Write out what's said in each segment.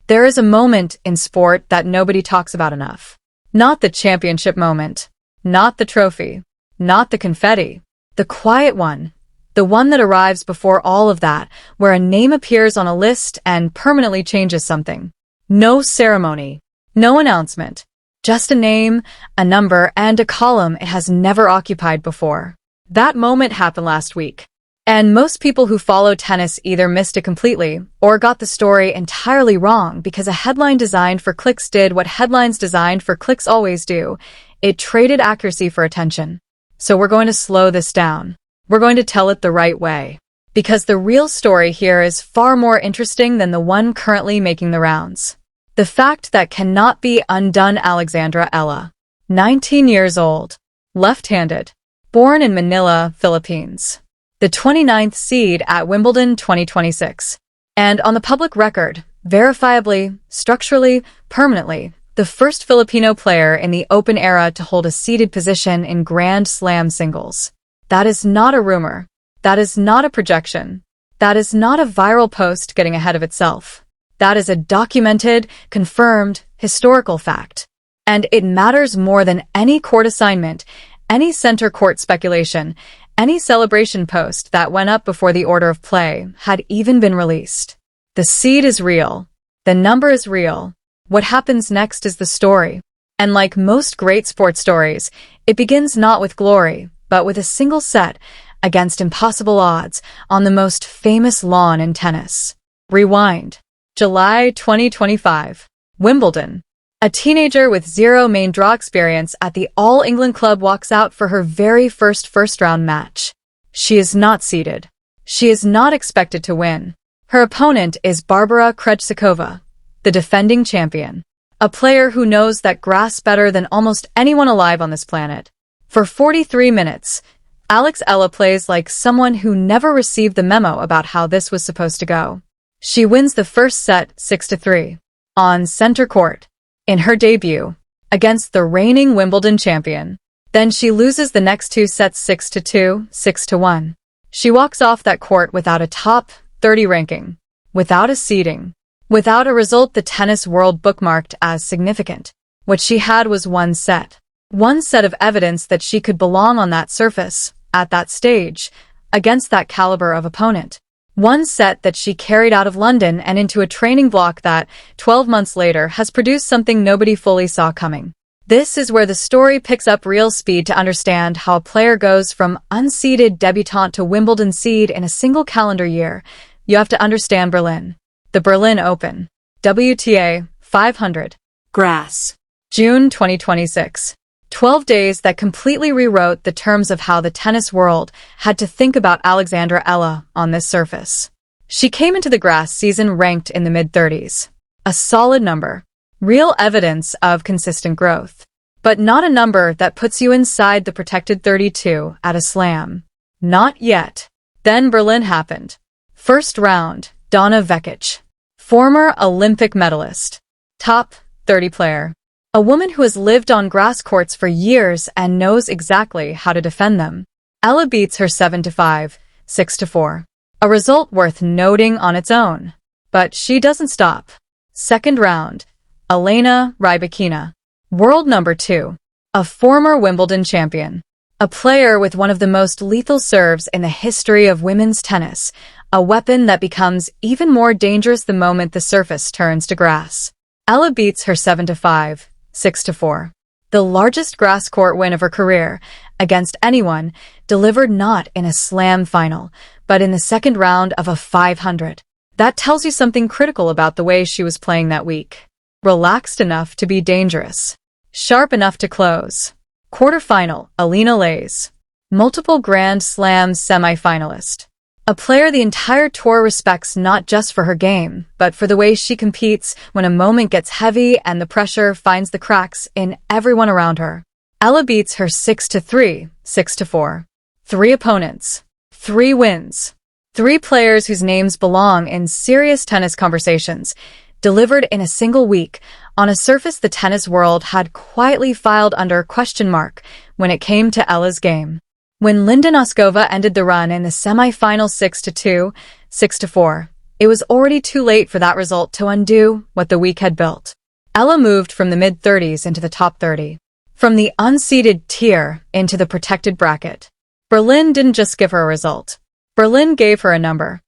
There is a moment in sport that nobody talks about enough. Not the championship moment, not the trophy, not the confetti, the quiet one, the one that arrives before all of that, where a name appears on a list and permanently changes something. No ceremony, no announcement, just a name, a number, and a column it has never occupied before. That moment happened last week. And most people who follow tennis either missed it completely or got the story entirely wrong because a headline designed for clicks did what headlines designed for clicks always do. It traded accuracy for attention. So we're going to slow this down. We're going to tell it the right way. Because the real story here is far more interesting than the one currently making the rounds. The fact that cannot be undone. Alexandra Eala, 19 years old, left-handed, born in Manila, Philippines. The 29th seed at Wimbledon 2026. And on the public record, verifiably, structurally, permanently, the first Filipino player in the Open era to hold a seeded position in Grand Slam singles. That is not a rumor. That is not a projection. That is not a viral post getting ahead of itself. That is a documented, confirmed, historical fact. And it matters more than any court assignment, any center court speculation, any celebration post that went up before the order of play had even been released. The seed is real. The number is real. What happens next is the story. And like most great sports stories, it begins not with glory, but with a single set against impossible odds on the most famous lawn in tennis. Rewind. July 2025. Wimbledon. A teenager with zero main draw experience at the All England club walks out for her very first-round match. She is not seeded. She is not expected to win. Her opponent is Barbara Krejcikova, the defending champion. A player who knows that grass better than almost anyone alive on this planet. For 43 minutes, Alex Eala plays like someone who never received the memo about how this was supposed to go. She wins the first set 6-3 on center court. In her debut, against the reigning Wimbledon champion. Then she loses the next two sets 6-2, 6-1. She walks off that court without a top 30 ranking, without a seeding, without a result the tennis world bookmarked as significant. What she had was one set of evidence that she could belong on that surface, at that stage, against that caliber of opponent. One set that she carried out of London and into a training block that, 12 months later, has produced something nobody fully saw coming. This is where the story picks up real speed to understand how a player goes from unseeded debutant to Wimbledon seed in a single calendar year. You have to understand Berlin. The Berlin Open. WTA 500. Grass. June 2026. 12 days that completely rewrote the terms of how the tennis world had to think about Alexandra Eala on this surface. She came into the grass season ranked in the mid-30s. A solid number. Real evidence of consistent growth. But not a number that puts you inside the protected 32 at a slam. Not yet. Then Berlin happened. First round, Donna Vekic. Former Olympic medalist. Top 30 player. A woman who has lived on grass courts for years and knows exactly how to defend them. Eala beats her 7-5, 6-4. A result worth noting on its own. But she doesn't stop. Second round, Elena Rybakina. World number 2. A former Wimbledon champion. A player with one of the most lethal serves in the history of women's tennis. A weapon that becomes even more dangerous the moment the surface turns to grass. Eala beats her 7-5. 6-4. The largest grass court win of her career, against anyone, delivered not in a slam final, but in the second round of a 500. That tells you something critical about the way she was playing that week. Relaxed enough to be dangerous. Sharp enough to close. Quarterfinal, Alina Lays. Multiple Grand Slam semi-finalist. A player the entire tour respects not just for her game, but for the way she competes when a moment gets heavy and the pressure finds the cracks in everyone around her. Eala beats her 6-3, 6-4. 3 opponents. 3 wins. 3 players whose names belong in serious tennis conversations, delivered in a single week, on a surface the tennis world had quietly filed under question mark when it came to Eala's game. When Linda Noskova ended the run in the semi-final 6-2, 6-4, It was already too late for that result to undo what the week had built. Eala moved from the mid-30s into the top 30. From the unseeded tier into the protected bracket. Berlin didn't just give her a result. Berlin gave her a number.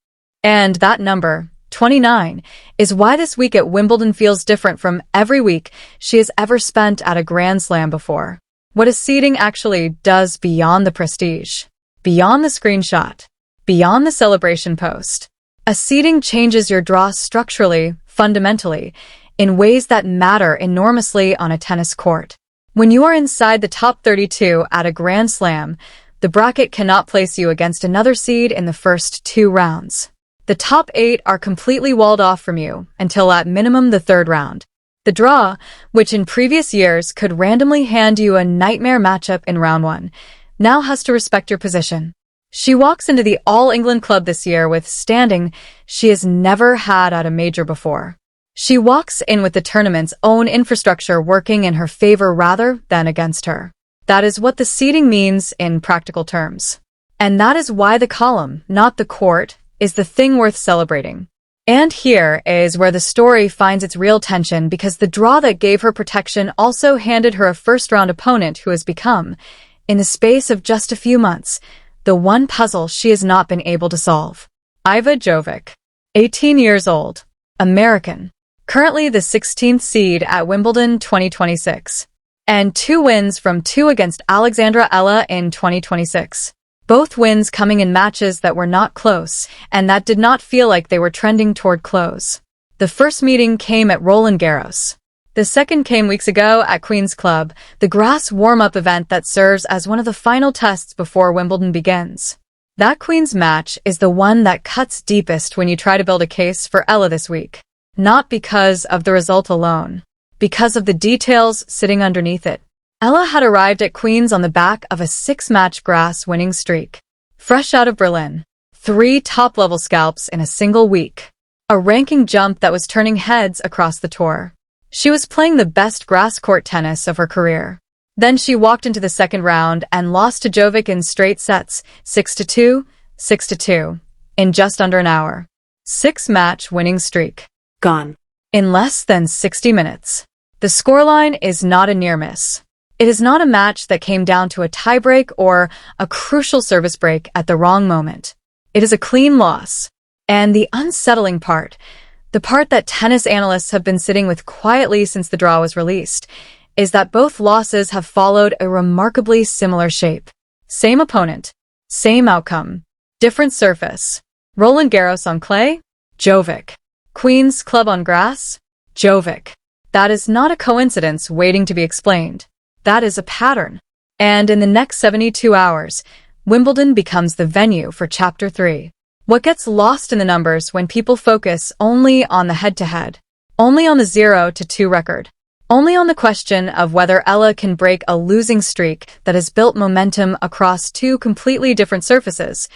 And that number, 29, is why this week at Wimbledon feels different from every week she has ever spent at a Grand Slam before. What a seeding actually does beyond the prestige, beyond the screenshot, beyond the celebration post. A seeding changes your draw structurally, fundamentally, in ways that matter enormously on a tennis court. When you are inside the top 32 at a Grand Slam, the bracket cannot place you against another seed in the first 2 rounds. The top 8 are completely walled off from you until at minimum the 3rd round. The draw, which in previous years could randomly hand you a nightmare matchup in round 1, now has to respect your position. She walks into the All-England club this year with standing she has never had at a major before. She walks in with the tournament's own infrastructure working in her favor rather than against her. That is what the seeding means in practical terms. And that is why the column, not the court, is the thing worth celebrating. And here is where the story finds its real tension because the draw that gave her protection also handed her a first-round opponent who has become, in the space of just a few months, the one puzzle she has not been able to solve. Iva Jovic, 18 years old, American, currently the 16th seed at Wimbledon 2026, and 2 wins from 2 against Alexandra Eala in 2026. Both wins coming in matches that were not close and that did not feel like they were trending toward close. The first meeting came at Roland Garros. The second came weeks ago at Queen's Club, the grass warm-up event that serves as one of the final tests before Wimbledon begins. That Queen's match is the one that cuts deepest when you try to build a case for Eala this week. Not because of the result alone, because of the details sitting underneath it. Eala had arrived at Queen's on the back of a 6-match grass winning streak. Fresh out of Berlin. 3 top-level scalps in a single week. A ranking jump that was turning heads across the tour. She was playing the best grass court tennis of her career. Then she walked into the second round and lost to Jovic in straight sets, 6-2, 6-2, in just under an hour. 6-match winning streak. Gone. In less than 60 minutes. The scoreline is not a near miss. It is not a match that came down to a tiebreak or a crucial service break at the wrong moment. It is a clean loss. And the unsettling part, the part that tennis analysts have been sitting with quietly since the draw was released, is that both losses have followed a remarkably similar shape. Same opponent, same outcome, different surface. Roland Garros on clay, Jovic. Queen's Club on grass, Jovic. That is not a coincidence waiting to be explained. That is a pattern. And in the next 72 hours, Wimbledon becomes the venue for Chapter 3. What gets lost in the numbers when people focus only on the head-to-head, only on the 0-2 record, only on the question of whether Eala can break a losing streak that has built momentum across 2 completely different surfaces,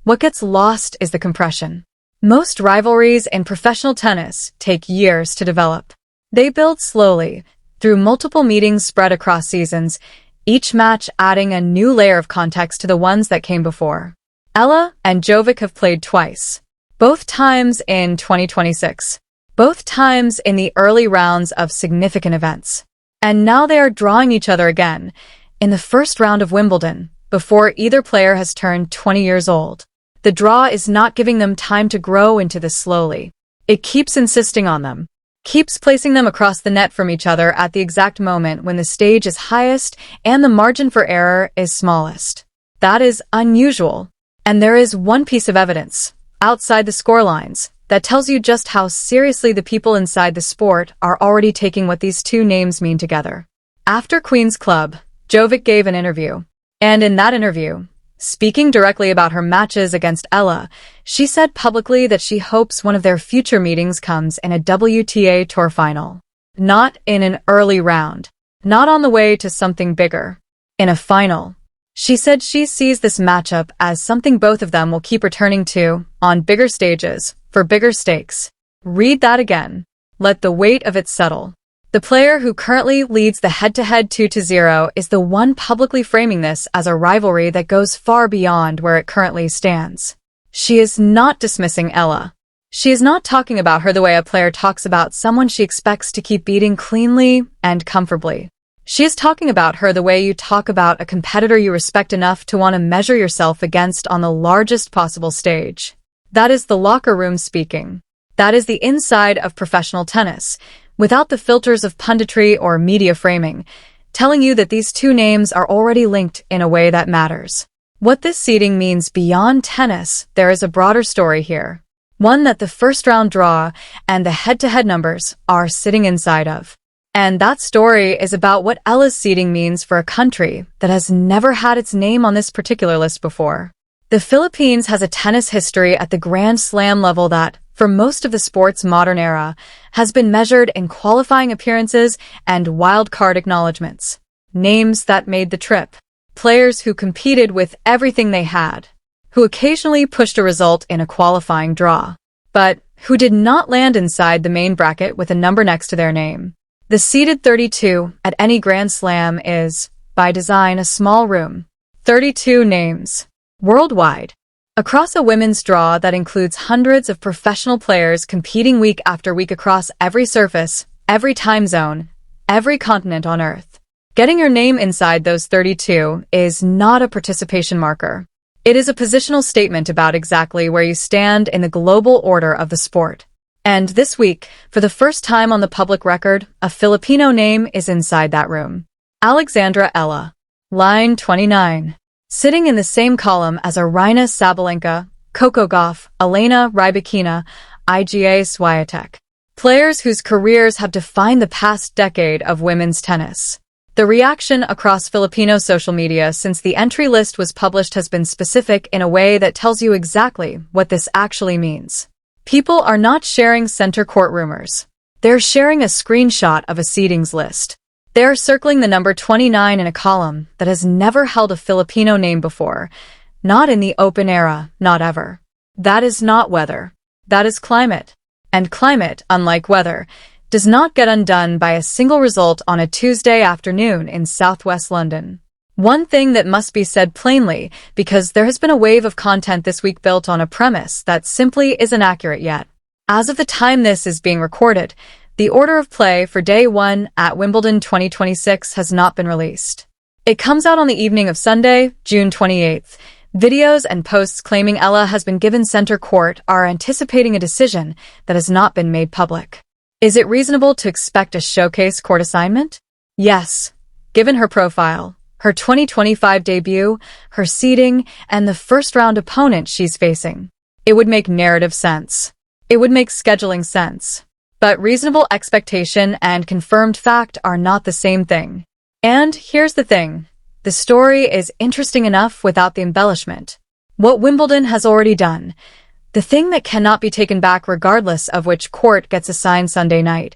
what gets lost is the compression. Most rivalries in professional tennis take years to develop. They build slowly, through multiple meetings spread across seasons, each match adding a new layer of context to the ones that came before. Eala and Jovic have played twice, both times in 2026, both times in the early rounds of significant events. And now they are drawing each other again, in the first round of Wimbledon, before either player has turned 20 years old. The draw is not giving them time to grow into this slowly. It keeps insisting on them, keeps placing them across the net from each other at the exact moment when the stage is highest and the margin for error is smallest. That is unusual. And there is one piece of evidence, outside the scorelines, that tells you just how seriously the people inside the sport are already taking what these 2 names mean together. After Queen's Club, Jovic gave an interview. And in that interview, speaking directly about her matches against Eala, she said publicly that she hopes one of their future meetings comes in a WTA Tour final. Not in an early round. Not on the way to something bigger. In a final. She said she sees this matchup as something both of them will keep returning to, on bigger stages, for bigger stakes. Read that again. Let the weight of it settle. The player who currently leads the head-to-head 2-0 is the one publicly framing this as a rivalry that goes far beyond where it currently stands. She is not dismissing Eala. She is not talking about her the way a player talks about someone she expects to keep beating cleanly and comfortably. She is talking about her the way you talk about a competitor you respect enough to want to measure yourself against on the largest possible stage. That is the locker room speaking. That is the inside of professional tennis, without the filters of punditry or media framing, telling you that these two names are already linked in a way that matters. What this seeding means beyond tennis, there is a broader story here. One that the first-round draw and the head-to-head numbers are sitting inside of. And that story is about what Eala's seeding means for a country that has never had its name on this particular list before. The Philippines has a tennis history at the Grand Slam level that, for most of the sport's modern era, has been measured in qualifying appearances and wild-card acknowledgements. Names that made the trip. Players who competed with everything they had. Who occasionally pushed a result in a qualifying draw, but who did not land inside the main bracket with a number next to their name. The seeded 32 at any Grand Slam is, by design, a small room. 32 names. Worldwide. Across a women's draw that includes hundreds of professional players competing week after week across every surface, every time zone, every continent on Earth. Getting your name inside those 32 is not a participation marker. It is a positional statement about exactly where you stand in the global order of the sport. And this week, for the first time on the public record, a Filipino name is inside that room. Alexandra Eala. Line 29. Sitting in the same column as Aryna Sabalenka, Coco Gauff, Elena Rybakina, Iga Swiatek. Players whose careers have defined the past decade of women's tennis. The reaction across Filipino social media since the entry list was published has been specific in a way that tells you exactly what this actually means. People are not sharing center court rumors. They're sharing a screenshot of a seedings list. They're circling the number 29 in a column that has never held a Filipino name before. Not in the open era, not ever. That is not weather. That is climate. And climate, unlike weather, does not get undone by a single result on a Tuesday afternoon in southwest London. One thing that must be said plainly, because there has been a wave of content this week built on a premise that simply isn't accurate yet. As of the time this is being recorded, the order of play for Day 1 at Wimbledon 2026 has not been released. It comes out on the evening of Sunday, June 28th. Videos and posts claiming Eala has been given center court are anticipating a decision that has not been made public. Is it reasonable to expect a showcase court assignment? Yes, given her profile, her 2025 debut, her seeding, and the first-round opponent she's facing. It would make narrative sense. It would make scheduling sense. But reasonable expectation and confirmed fact are not the same thing. And here's the thing. The story is interesting enough without the embellishment. What Wimbledon has already done, the thing that cannot be taken back regardless of which court gets assigned Sunday night,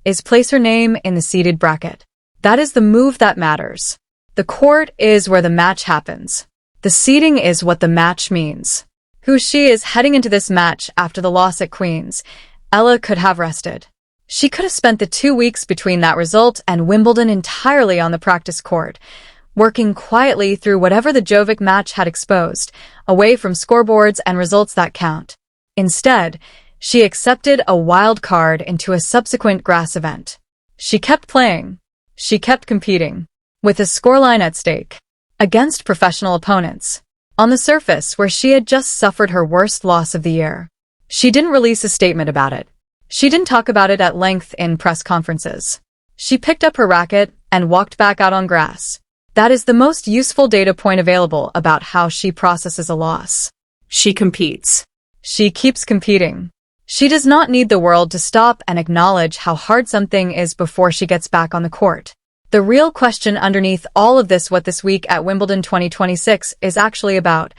is place her name in the seeded bracket. That is the move that matters. The court is where the match happens. The seeding is what the match means. Who she is heading into this match after the loss at Queen's, Eala could have rested. She could have spent the 2 weeks between that result and Wimbledon entirely on the practice court, working quietly through whatever the Jovic match had exposed, away from scoreboards and results that count. Instead, she accepted a wild card into a subsequent grass event. She kept playing. She kept competing. With a scoreline at stake. Against professional opponents. On the surface where she had just suffered her worst loss of the year. She didn't release a statement about it. She didn't talk about it at length in press conferences. She picked up her racket and walked back out on grass. That is the most useful data point available about how she processes a loss. She competes. She keeps competing. She does not need the world to stop and acknowledge how hard something is before she gets back on the court. The real question underneath all of this, what this week at Wimbledon 2026 is actually about,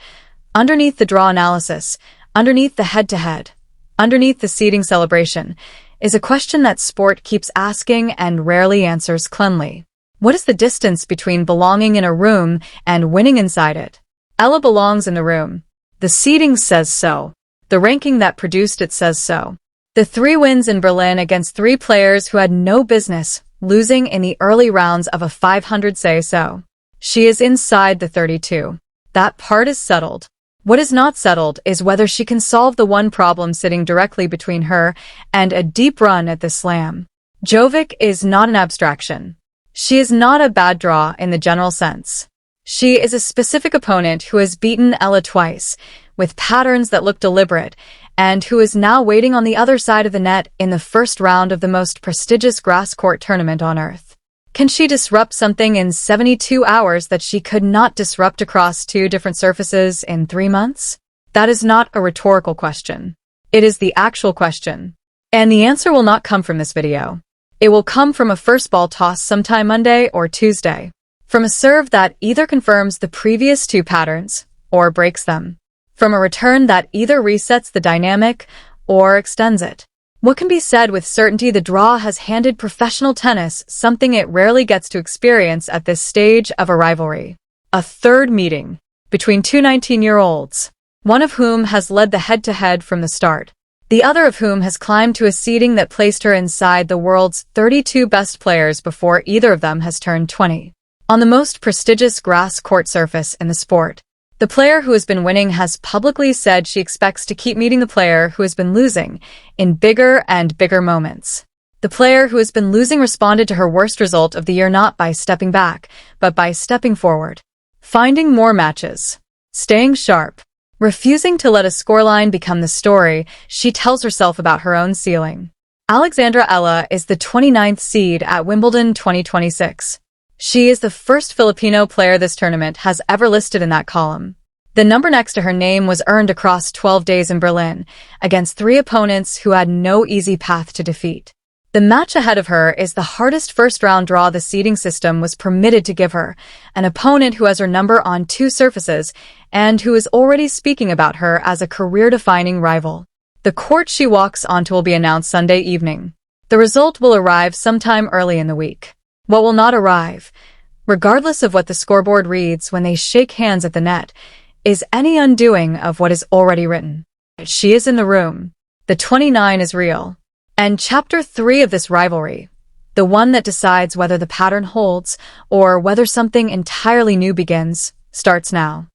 underneath the draw analysis, underneath the head-to-head, underneath the seeding celebration, is a question that sport keeps asking and rarely answers cleanly. What is the distance between belonging in a room and winning inside it? Eala belongs in the room. The seeding says so. The ranking that produced it says so. The 3 wins in Berlin against 3 players who had no business losing in the early rounds of a 500 say so. She is inside the 32. That part is settled. What is not settled is whether she can solve the one problem sitting directly between her and a deep run at the slam. Jovic is not an abstraction. She is not a bad draw in the general sense. She is a specific opponent who has beaten Eala twice, with patterns that look deliberate, and who is now waiting on the other side of the net in the first round of the most prestigious grass court tournament on earth. Can she disrupt something in 72 hours that she could not disrupt across 2 different surfaces in 3 months? That is not a rhetorical question. It is the actual question. And the answer will not come from this video. It will come from a first ball toss sometime Monday or Tuesday. From a serve that either confirms the previous 2 patterns or breaks them. From a return that either resets the dynamic or extends it. What can be said with certainty? The draw has handed professional tennis something it rarely gets to experience at this stage of a rivalry. A third meeting between 2 19-year-olds, one of whom has led the head-to-head from the start, the other of whom has climbed to a seeding that placed her inside the world's 32 best players before either of them has turned 20. On the most prestigious grass court surface in the sport, the player who has been winning has publicly said she expects to keep meeting the player who has been losing in bigger and bigger moments. The player who has been losing responded to her worst result of the year not by stepping back, but by stepping forward, finding more matches, staying sharp, refusing to let a scoreline become the story she tells herself about her own ceiling. Alexandra Eala is the 29th seed at Wimbledon 2026. She is the first Filipino player this tournament has ever listed in that column. The number next to her name was earned across 12 days in Berlin, against 3 opponents who had no easy path to defeat. The match ahead of her is the hardest first-round draw the seeding system was permitted to give her, an opponent who has her number on 2 surfaces and who is already speaking about her as a career-defining rival. The court she walks onto will be announced Sunday evening. The result will arrive sometime early in the week. What will not arrive, regardless of what the scoreboard reads when they shake hands at the net, is any undoing of what is already written. She is in the room. The 29 is real. And Chapter 3 of this rivalry, the one that decides whether the pattern holds or whether something entirely new begins, starts now.